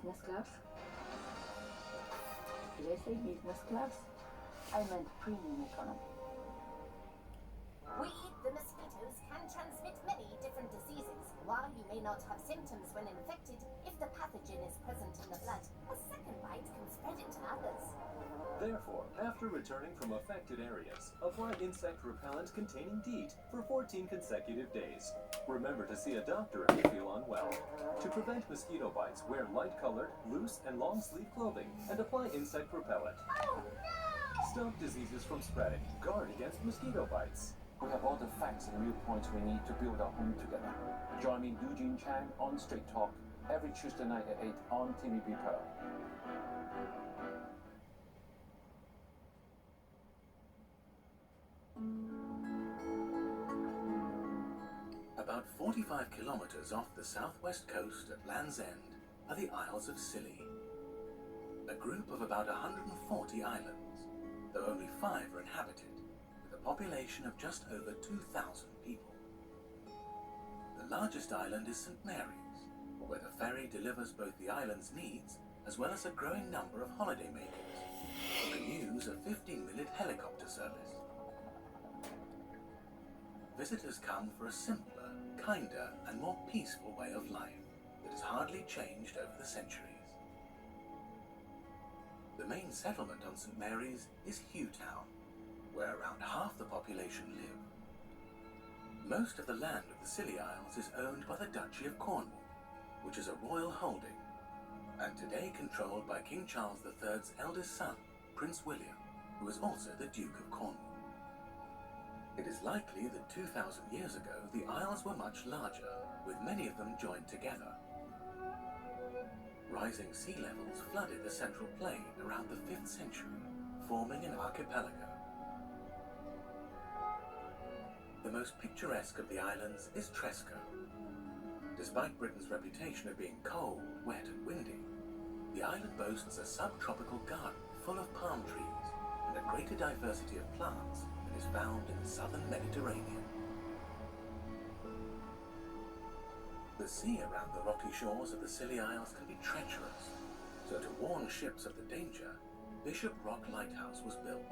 business class? Did I say business class? I meant premium economy. We, the mosquitoes, can transmit many different diseases. While you may not have symptoms when infected, if the pathogen is present in the blood, a second bite can spread it to others. Therefore, after returning from affected areas, apply insect repellent containing DEET for 14 consecutive days. Remember to see a doctor if you feel unwell. To prevent mosquito bites, wear light-colored, loose, and long-sleeve clothing and apply insect repellent. Oh, no! Stop diseases from spreading. Guard against mosquito bites. We have all the facts and viewpoints we need to build our home together. Join me, Eugene Chang, on Straight Talk every Tuesday night at 8 on TVB Pearl. About 45 kilometers off the southwest coast at Land's End are the Isles of Scilly. A group of about 140 islands, though only 5 are inhabited, with a population of just over 2,000 people. The largest island is St. Mary's, where the ferry delivers both the island's needs as well as a growing number of holidaymakers who can use a 15-minute helicopter service. Visitors come for a simpler, kinder, and more peaceful way of life that has hardly changed over the centuries. The main settlement on St. Mary's is Hughtown, where around half the population live. Most of the land of the Scilly Isles is owned by the Duchy of Cornwall, which is a royal holding, and today controlled by King Charles III's eldest son, Prince William, who is also the Duke of Cornwall. It is likely that 2,000 years ago the isles were much larger, with many of them joined together. Rising sea levels flooded the central plain around the 5th century, forming an archipelago. The most picturesque of the islands is Tresco. Despite Britain's reputation of being cold, wet and windy, the island boasts a subtropical garden full of palm trees and a greater diversity of plants than is found in the southern Mediterranean. The sea around the rocky shores of the Scilly Isles can be treacherous, so to warn ships of the danger, Bishop Rock Lighthouse was built.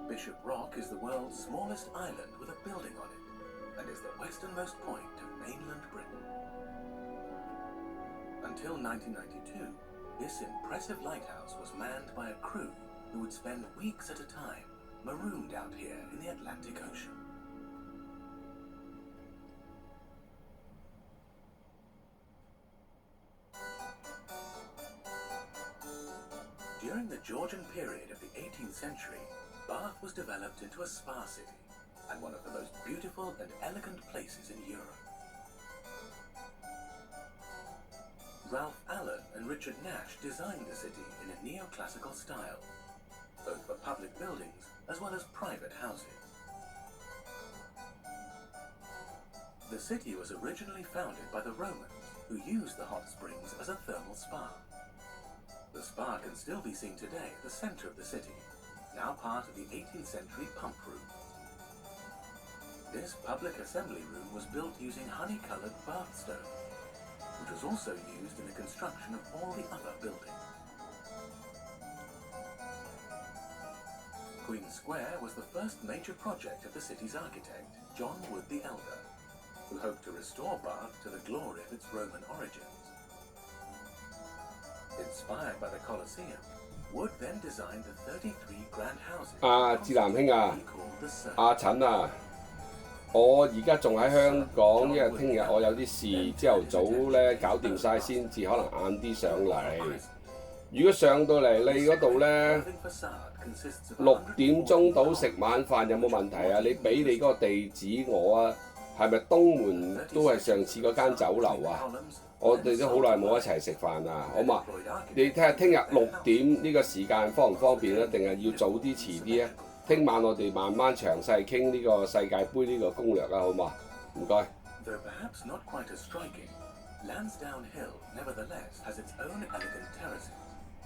Bishop Rock is the world's smallest island with a building on it, and is the westernmost point of mainland Britain. Until 1992, this impressive lighthouse was manned by a crew who would spend weeks at a time marooned out here in the Atlantic Ocean. During the Georgian period of the 18th century, Bath was developed into a spa city and one of the most beautiful and elegant places in Europe. Ralph Allen and Richard Nash designed the city in a neoclassical style, both for public buildings as well as private houses. The city was originally founded by the Romans, who used the hot springs as a thermal spa. The spa can still be seen today at the center of the city, now part of the 18th century pump room. This public assembly room was built using honey-colored bath stone, which was also used in the construction of all the other buildings. Queen Square was the first major project of the city's architect, John Wood the Elder, who hoped to restore Bath to the glory of its Roman origins. Inspired by the Colosseum, Wood then designed the 33 grand houses 志南兄啊， he called the Circle. 阿陳啊，我而家仲喺香港，因為聽日我有啲事，朝頭早咧搞掂晒先至，可能晏啲上嚟。如果上到嚟你嗰度咧，6點鐘到食晚飯有冇問題啊？你俾你嗰個地址我啊，係咪東門都係上次嗰間酒樓啊？我哋都好耐冇一齊食飯啊，好嘛？你睇下聽日6點呢個時間方唔方便咧？定係要早啲遲啲啊？聽晚我哋慢慢詳細傾呢個世界盃呢個攻略啊，好嘛？唔該。Though perhaps not quite as striking, Lansdowne Hill nevertheless has its own elegant terraces,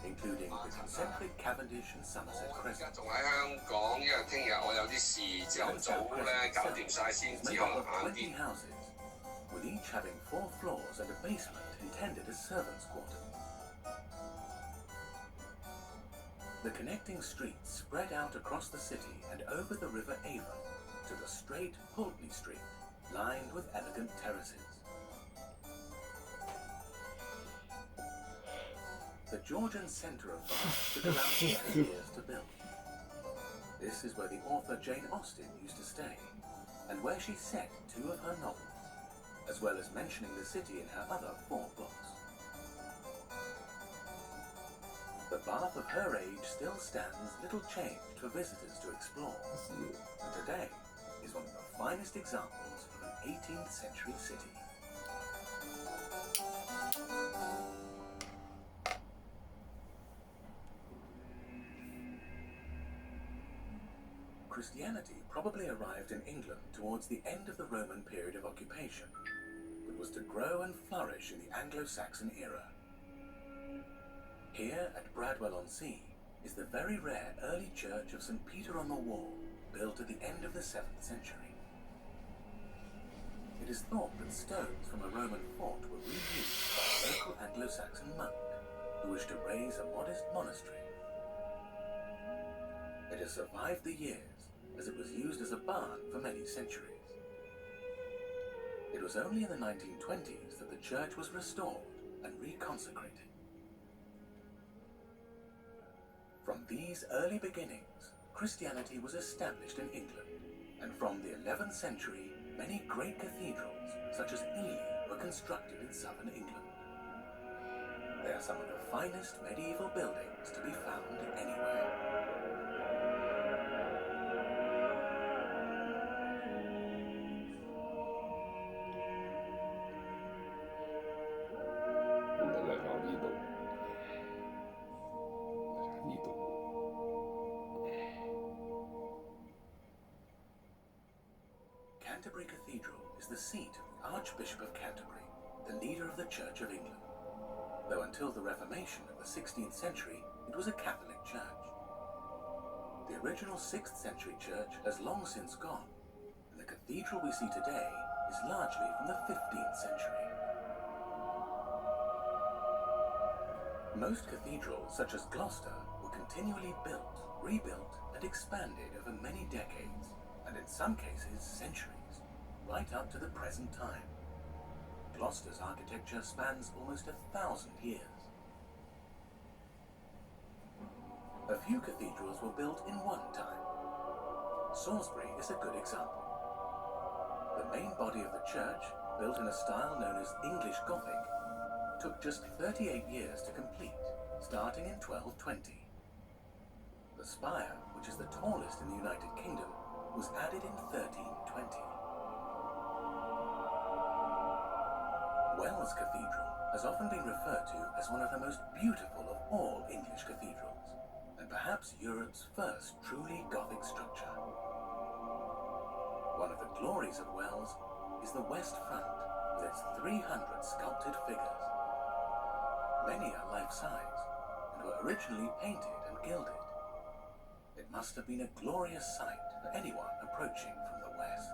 including the concentric Cavendish and Somerset 我而家 crescent. 仲喺香港，因為聽日我有啲事，朝頭早咧搞掂晒先至 Made 可 up 能 of 晏啲。20 houses, with each having 4 floors and a basement intended as servants' quarters. The connecting streets spread out across the city and over the River Avon to the straight Pulteney Street, lined with elegant terraces. The Georgian centre of Bath took around 50 years to build. This is where the author Jane Austen used to stay, and where she set 2 of her novels, as well as mentioning the city in her other 4 books. The Bath of her age still stands little changed for visitors to explore, and today is one of the finest examples of an 18th century city. Christianity probably arrived in England towards the end of the Roman period of occupation, but was to grow and flourish in the Anglo-Saxon era. Here at Bradwell-on-Sea is the very rare early church of St. Peter on the Wall, built at the end of the 7th century. It is thought that stones from a Roman fort were reused by a local Anglo-Saxon monk who wished to raise a modest monastery. It has survived the years, as it was used as a barn for many centuries. It was only in the 1920s that the church was restored and reconsecrated. From these early beginnings, Christianity was established in England, and from the 11th century, many great cathedrals, such as Ely, were constructed in southern England. They are some of the finest medieval buildings to be found anywhere. Canterbury Cathedral is the seat of the Archbishop of Canterbury, the leader of the Church of England, though until the Reformation of the 16th century it was a Catholic church. The original 6th century church has long since gone, and the cathedral we see today is largely from the 15th century. Most cathedrals, such as Gloucester, were continually built, rebuilt, and expanded over many decades, and in some cases centuries, right up to the present time. Gloucester's architecture spans almost 1,000 years. A few cathedrals were built in one time. Salisbury is a good example. The main body of the church, built in a style known as English Gothic, took just 38 years to complete, starting in 1220. The spire, which is the tallest in the United Kingdom, was added in 1320. Wells Cathedral has often been referred to as one of the most beautiful of all English cathedrals, and perhaps Europe's first truly Gothic structure. One of the glories of Wells is the west front, with its 300 sculpted figures. Many are life-size, and were originally painted and gilded. It must have been a glorious sight for anyone approaching from the west.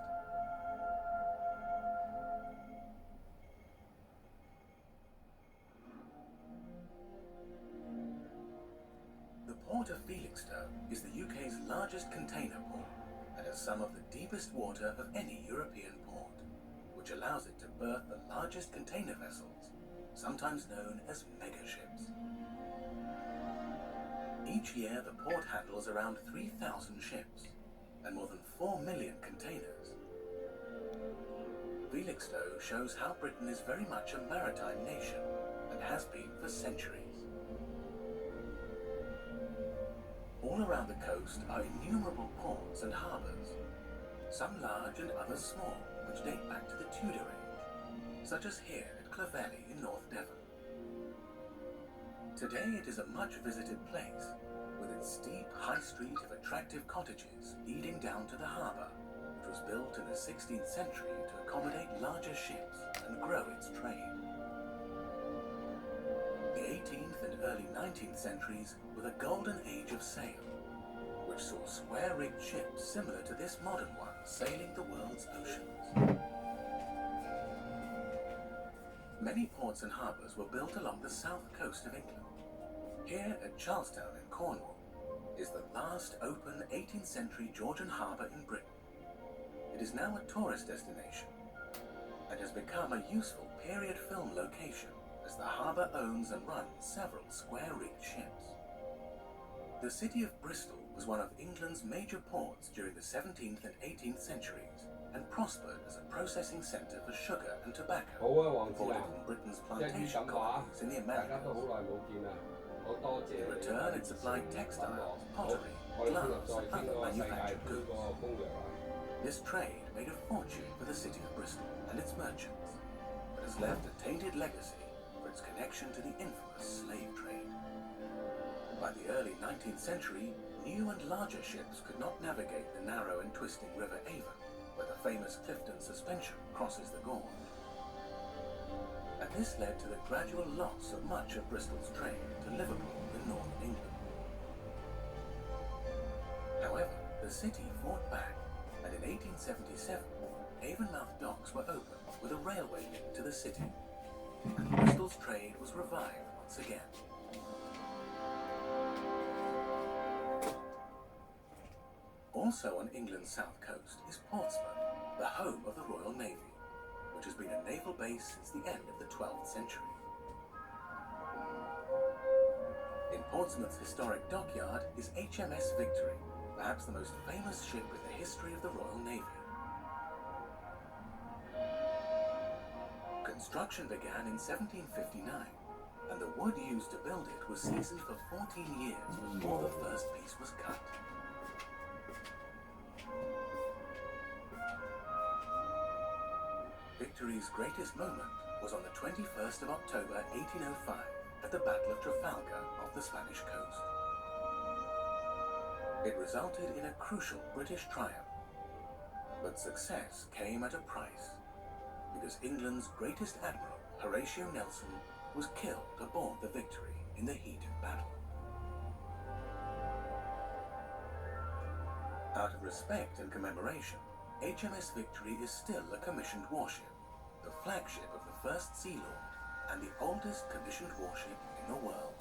The Port of Felixstowe is the UK's largest container port and has some of the deepest water of any European port, which allows it to berth the largest container vessels, sometimes known as megaships. Each year the port handles around 3,000 ships and more than 4 million containers. Felixstowe shows how Britain is very much a maritime nation and has been for centuries. All around the coast are innumerable ports and harbours, some large and others small, which date back to the Tudor age, such as here at Clovelly in North Devon. Today it is a much visited place, with its steep high street of attractive cottages leading down to the harbour, which was built in the 16th century to accommodate larger ships and grow its trade. The 18th and early 19th centuries were the golden age of sail, which saw square-rigged ships similar to this modern one sailing the world's oceans. Many ports and harbours were built along the south coast of England. Here at Charlestown in Cornwall is the last open 18th century Georgian harbour in Britain. It is now a tourist destination and has become a useful period film location as the harbour owns and runs several square-rigged ships. The city of Bristol was one of England's major ports during the 17th and 18th centuries and prospered as a processing centre for sugar and 好 tobacco, 啊，黃子 imported 蘭， from Britain's 一於 plantation 咁話， colonies in the 大家都 Americas. 好耐冇見啦，好多謝 In 你 return, it 支持 supplied 揾 textiles, 我。好， pottery, 我哋聽日 gloves, 再 and 傾 other 嗰個世界 manufactured 盃 goods. 嗰個攻略啊。 This trade made a fortune for the city of Bristol and its merchants, but has left a tainted legacy for its connection to the infamous slave trade. By the early 19th century, new and larger ships could not navigate the narrow and twisting River Avon, where the famous Clifton suspension crosses the gorge. And this led to the gradual loss of much of Bristol's trade to Liverpool in northern England. However, the city fought back, and in 1877, Avonmouth docks were opened with a railway link to the city, and Bristol's trade was revived once again. Also on England's south coast is Portsmouth, the home of the Royal Navy, which has been a naval base since the end of the 12th century. In Portsmouth's historic dockyard is HMS Victory, perhaps the most famous ship in the history of the Royal Navy. Construction began in 1759, and the wood used to build it was seasoned for 14 years before the first piece was cut. Victory's greatest moment was on the 21st of October 1805 at the Battle of Trafalgar off the Spanish coast. It resulted in a crucial British triumph, but success came at a price, because England's greatest admiral, Horatio Nelson, was killed aboard the Victory in the heat of battle. Out of respect and commemoration, HMS Victory is still a commissioned warship, the flagship of the First Sea Lord and the oldest commissioned warship in the world.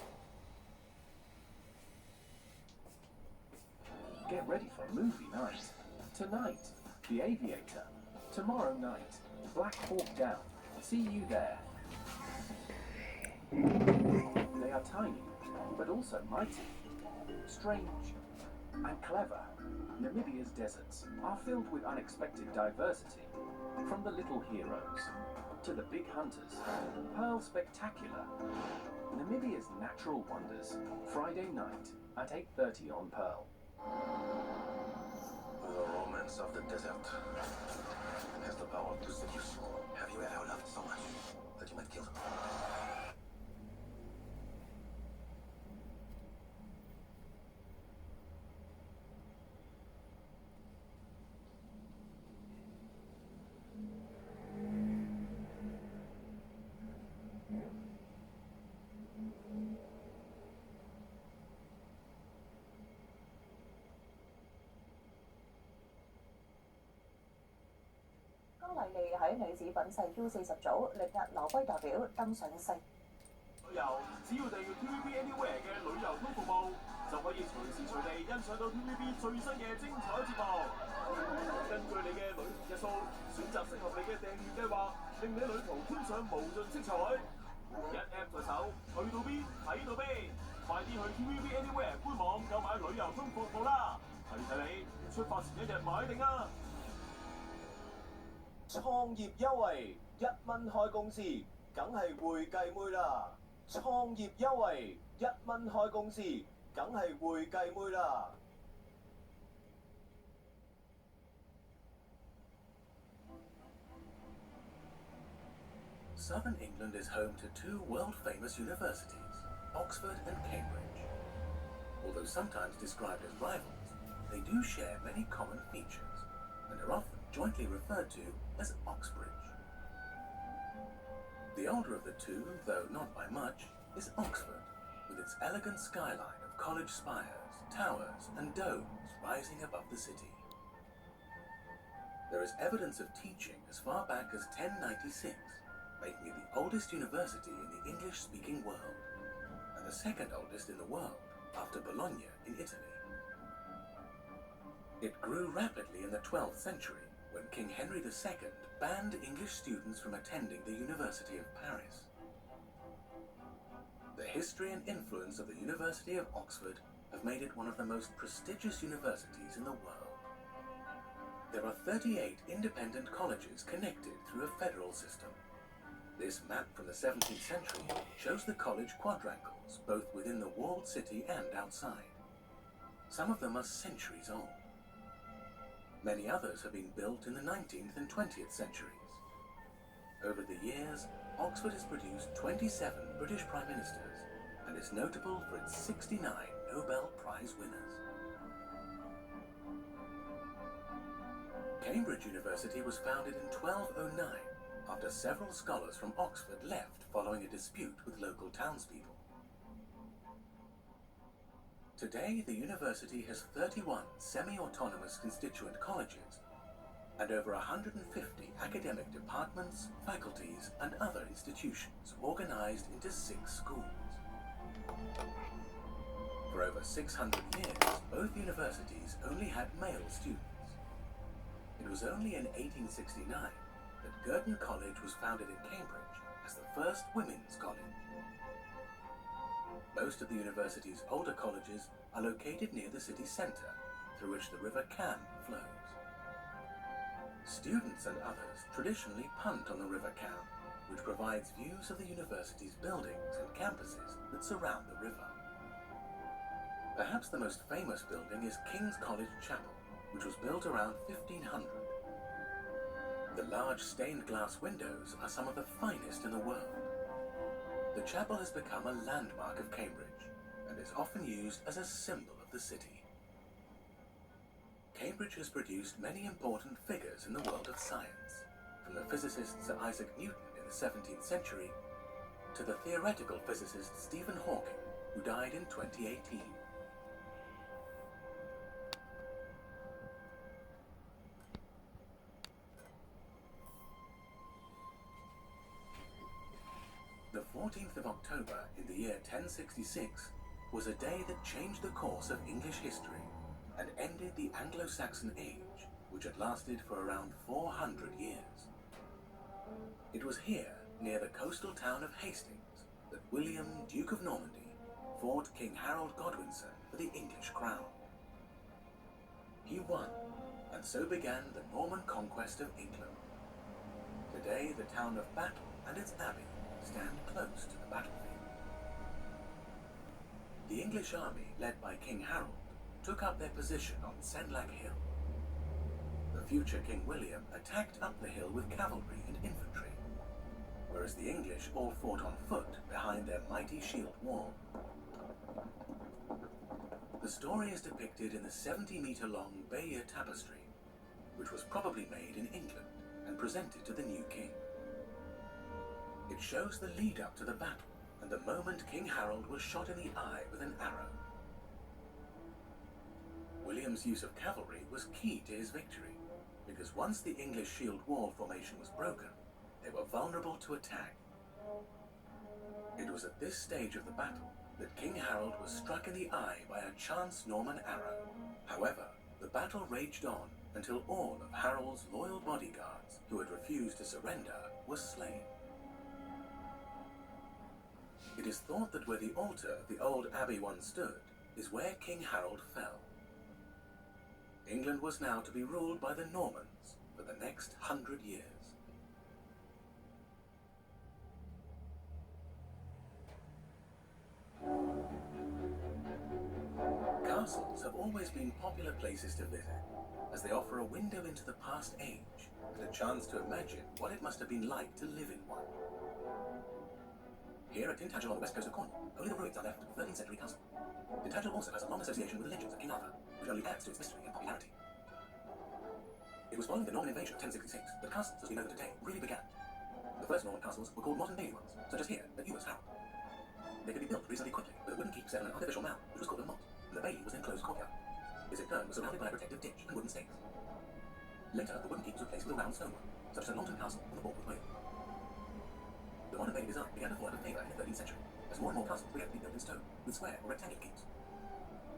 Get ready for movie night. Tonight, The Aviator. Tomorrow night, Black Hawk Down. See you there. They are tiny, but also mighty, strange, and clever. Namibia's deserts are filled with unexpected diversity. From the little heroes to the big hunters, Pearl Spectacular. Namibia's natural wonders. Friday night at 8:30 on Pearl. The romance of the desert has the power to seduce. Have you ever loved so much that you might kill someone? Lý Ly喺女子品勢 U40 組力壓挪威代表登上世。旅遊只要訂閱 TVB Anywhere 嘅旅遊通服務，就可以隨時隨地欣賞到 TVB 最新嘅精彩節目。根據你嘅旅遊日數，選擇適合你嘅訂閱計劃，令你旅途添上無盡色彩。一 App 在手，去到邊睇到邊，快啲去 TVB Anywhere 官網購買旅遊通服務啦！提你，出發前一日買定啊！創業優惠1蚊開公司，梗係會計妹啦！創業優惠1蚊開公司，梗係會計妹啦！ Southern England is home to two world-famous universities, Oxford and Cambridge. Although sometimes described as rivals, they do share many common features and are often jointly referred to as Oxbridge. The older of the two, though not by much, is Oxford, with its elegant skyline of college spires, towers and domes rising above the city. There is evidence of teaching as far back as 1096, making it the oldest university in the English-speaking world, and the second oldest in the world after Bologna in Italy. It grew rapidly in the 12th century when King Henry II banned English students from attending the University of Paris. The history and influence of the University of Oxford have made it one of the most prestigious universities in the world. There are 38 independent colleges connected through a federal system. This map from the 17th century shows the college quadrangles, both within the walled city and outside. Some of them are centuries old. Many others have been built in the 19th and 20th centuries. Over the years, Oxford has produced 27 British Prime Ministers and is notable for its 69 Nobel Prize winners. Cambridge University was founded in 1209 after several scholars from Oxford left following a dispute with local townspeople. Today, the university has 31 semi-autonomous constituent colleges and over 150 academic departments, faculties, and other institutions organized into 6 schools. For over 600 years, both universities only had male students. It was only in 1869 that Girton College was founded in Cambridge as the first women's college. Most of the university's older colleges are located near the city centre, through which the River Cam flows. Students and others traditionally punt on the River Cam, which provides views of the university's buildings and campuses that surround the river. Perhaps the most famous building is King's College Chapel, which was built around 1500. The large stained glass windows are some of the finest in the world. The chapel has become a landmark of Cambridge and is often used as a symbol of the city. Cambridge has produced many important figures in the world of science, from the physicist Sir Isaac Newton in the 17th century to the theoretical physicist Stephen Hawking, who died in 2018. The 14th of October in the year 1066 was a day that changed the course of English history and ended the Anglo-Saxon Age, which had lasted for around 400 years. It was here, near the coastal town of Hastings, that William, Duke of Normandy, fought King Harold Godwinson for the English crown. He won, and so began the Norman conquest of England. Today, the town of Battle and its abbey stand close to the battlefield. The English army, led by King Harold, took up their position on Senlac Hill. The future King William attacked up the hill with cavalry and infantry, whereas the English all fought on foot behind their mighty shield wall. The story is depicted in the 70-metre-long Bayeux Tapestry, which was probably made in England and presented to the new king. It shows the lead-up to the battle and the moment King Harold was shot in the eye with an arrow. William's use of cavalry was key to his victory, because once the English shield wall formation was broken, they were vulnerable to attack. It was at this stage of the battle that King Harold was struck in the eye by a chance Norman arrow. However, the battle raged on until all of Harold's loyal bodyguards, who had refused to surrender, were slain. It is thought that where the altar of the old abbey once stood is where King Harold fell. England was now to be ruled by the Normans for the next 100 years. Castles have always been popular places to visit, as they offer a window into the past age and a chance to imagine what it must have been like to live in one. Here at Tintagel on the west coast of Cornwall, only the ruins are left of a 13th century castle. Tintagel also has a long association with the legends of King Arthur, which only adds to its mystery and popularity. It was following the Norman invasion of 1066 that castles as we know them today really began. The first Norman castles were called modern day ones, such as here at Ewers Harold. They could be built reasonably quickly with a wooden keep set on an artificial mound, which was called a moat, and the bailey was an enclosed courtyard. This in turn was surrounded by a protective ditch and wooden stakes. Later, the wooden keep was replaced with a round stone one, such as at Longton Castle on the Borthwick Way. The modern bay design began to fall out of favour in the 13th century, as more and more castles began to be built in stone, with square or rectangular keeps.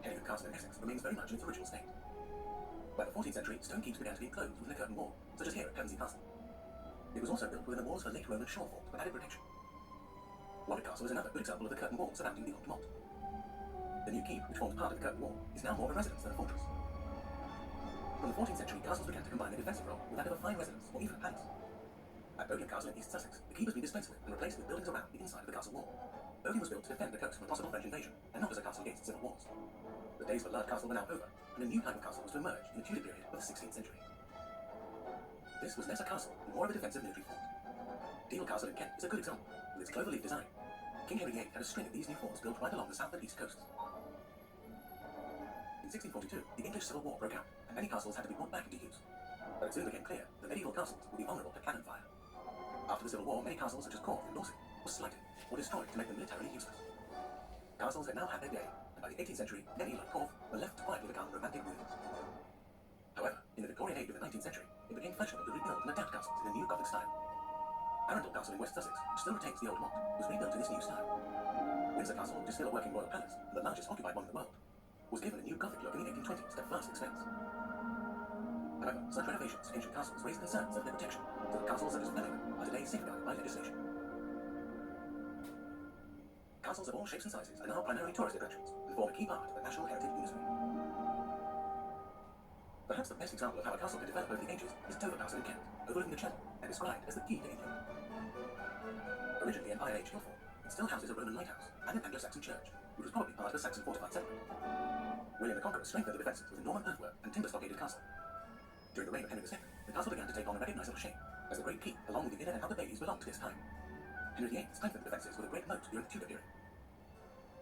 Hedingham Castle in Essex remains very much in its original state. By the 14th century, stone keeps began to be enclosed within a curtain wall, such as here at Pevensey Castle. It was also built within the walls of a late Roman shore fort for added protection. Warwick Castle is another good example of the curtain wall surrounding the old moat. The new keep, which forms part of the curtain wall, is now more of a residence than a fortress. From the 14th century, castles began to combine their defensive role with that of a fine residence or even a palace. At Bodiam Castle in East Sussex, the keep has been dispensed with and replaced with buildings around the inside of the castle wall. Bodiam was built to defend the coast from a possible French invasion, and not as a castle against civil wars. The days of a large castle were now over, and a new type of castle was to emerge in the Tudor period of the 16th century. This was less a castle and more of a defensive military fort. Deal Castle in Kent is a good example, with its clover-leaf design. King Henry VIII had a string of these new forts built right along the south and east coasts. In 1642, the English Civil War broke out, and many castles had to be brought back into use. But it soon became clear that medieval castles would be vulnerable to cannon fire. After the Civil War, many castles such as Corfe in Dorset were slighted or destroyed to make them militarily useless. Castles had now had their day, and by the 18th century, many, like Corfe, were left to quietly become romantic ruins. However, in the Victorian age of the 19th century, it became fashionable to rebuild and adapt castles in a new Gothic style. Arundel Castle in West Sussex, which still retains the old moat, was rebuilt in this new style. Windsor Castle, which is still a working royal palace, and the largest occupied one in the world, was given a new Gothic look in the 1820s at vast expense. However, such renovations to ancient castles raised concerns of their protection, so that castles such as Fellingham are today safeguarded by legislation. Castles of all shapes and sizes are now primarily tourist attractions and form a key part of the national heritage industry. Perhaps the best example of how a castle can develop over the ages is Dover Castle in Kent, overlooking the Channel, and described as the key to England. Originally an Iron Age hill fort, it still houses a Roman lighthouse and an Anglo-Saxon church, which was probably part of a Saxon fortified settlement. William the Conqueror strengthened the defences with a Norman earthwork and timber stockaded castle. During the reign of Henry II, the castle began to take on a recognisable shape, as the Great Keep, along with the Inner and Outer Bays, belonged to this time. Henry VIII strengthened the defences with a great moat during the Tudor period.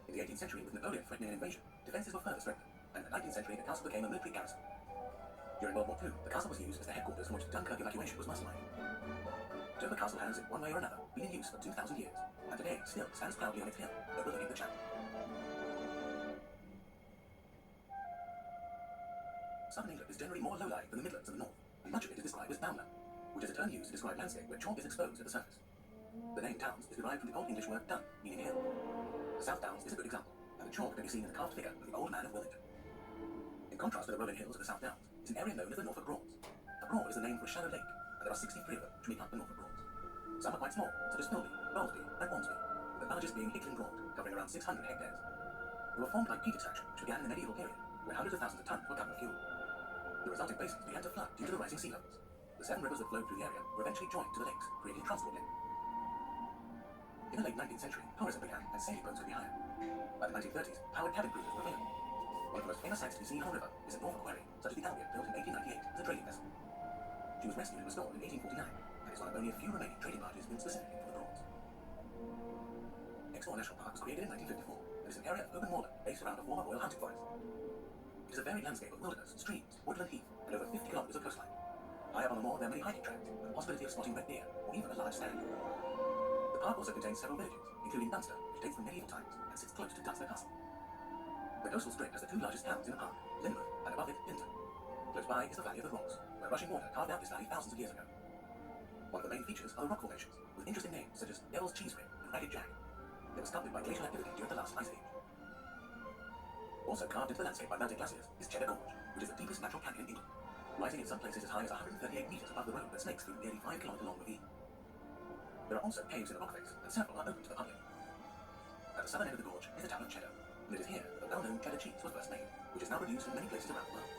In the 18th century, with Napoleon threatening an invasion, defences were further strengthened, and in the 19th century, the castle became a military garrison. During World War II, the castle was used as the headquarters from which Dunkirk evacuation was masterminded. Dover Castle has, in one way or another, been in use for 2,000 years, and today still stands proudly on its hill, overlooking the Channel. Southern England is generally more low-lying than the Midlands and the North, and much of it is described as downland, which is a term used to describe landscape where chalk is exposed at the surface. The name Downs is derived from the Old English word dun, meaning hill. The South Downs is a good example, and the chalk can be seen in the carved figure of the Old Man of Willington. In contrast to the rolling hills of the South Downs, is an area known as the Norfolk Broads. A broad is the name for a shallow lake, and there are 63 of them which make up the Norfolk Broads. Some are quite small, such as Filby, Bowlesby, and Ormsby, with the largest being Hickling Broad, covering around 600 hectares. They were formed by peat extraction, which began in the medieval period, where hundreds of thousands of tons were cut for fuel. The resulting basins began to flood due to the rising sea levels. The 7 rivers that flowed through the area were eventually joined to the lakes, creating transport links. In the late 19th century, tourism began and sailing boats could be hired. By the 1930s, powered cabin cruisers were available. One of the most famous sights to be seen on the river is a Norfolk quarry, such as the Albion, built in 1898 as a trading vessel. She was rescued and restored in 1849, and is one of only a few remaining trading barges built specifically for the Broads. Exmoor National Park was created in 1954, and is an area of open moorland based around a former royal hunting forest. It is a varied landscape of wilderness, streams, woodland heath, and over 50 kilometres of coastline. High up on the moor, there are many hiking tracks, and the possibility of spotting red deer, or even a large stag. The park also contains several villages, including Dunster, which dates from medieval times, and sits close to Dunster Castle. The coastal strip has the 2 largest towns in the park, Lynmouth, and above it, Dinton. Close by is the Valley of the Rocks, where rushing water carved out this valley thousands of years ago. One of the main features are the rock formations, with interesting names such as Devil's Cheese Rib and Ragged Jack. They were sculpted by glacial activity during the last ice age. Also carved into the landscape by mountain glaciers is Cheddar Gorge, which is the deepest natural canyon in England, rising in some places as high as 138 metres above the road that snakes through the nearly 5-kilometre long ravine. There are also caves in the rock face, and several are open to the public. At the southern end of the gorge is the town of Cheddar, and it is here that the well-known cheddar cheese was first made, which is now produced in many places around the world.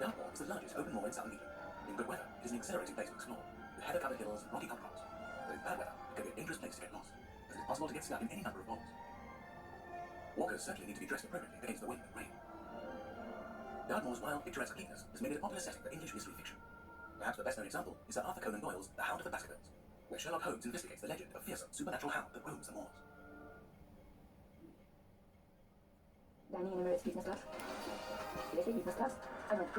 Dartmoor is the largest open moor in southern England. In good weather, it is an exhilarating place to explore, with heather-covered hills and rocky outcrops. But in bad weather, it can be a dangerous place to get lost, as it is possible to get stuck in any number of holes. Walkers certainly need to be dressed appropriately against the wind and rain. Dartmoor's wild, picturesque bleakness has made it a popular setting for English mystery fiction. Perhaps the best-known example is Sir Arthur Conan Doyle's The Hound of the Baskervilles, where Sherlock Holmes investigates the legend of a fearsome supernatural hound that roams the moors. Dining in Emirates Business Class. Business Class. I went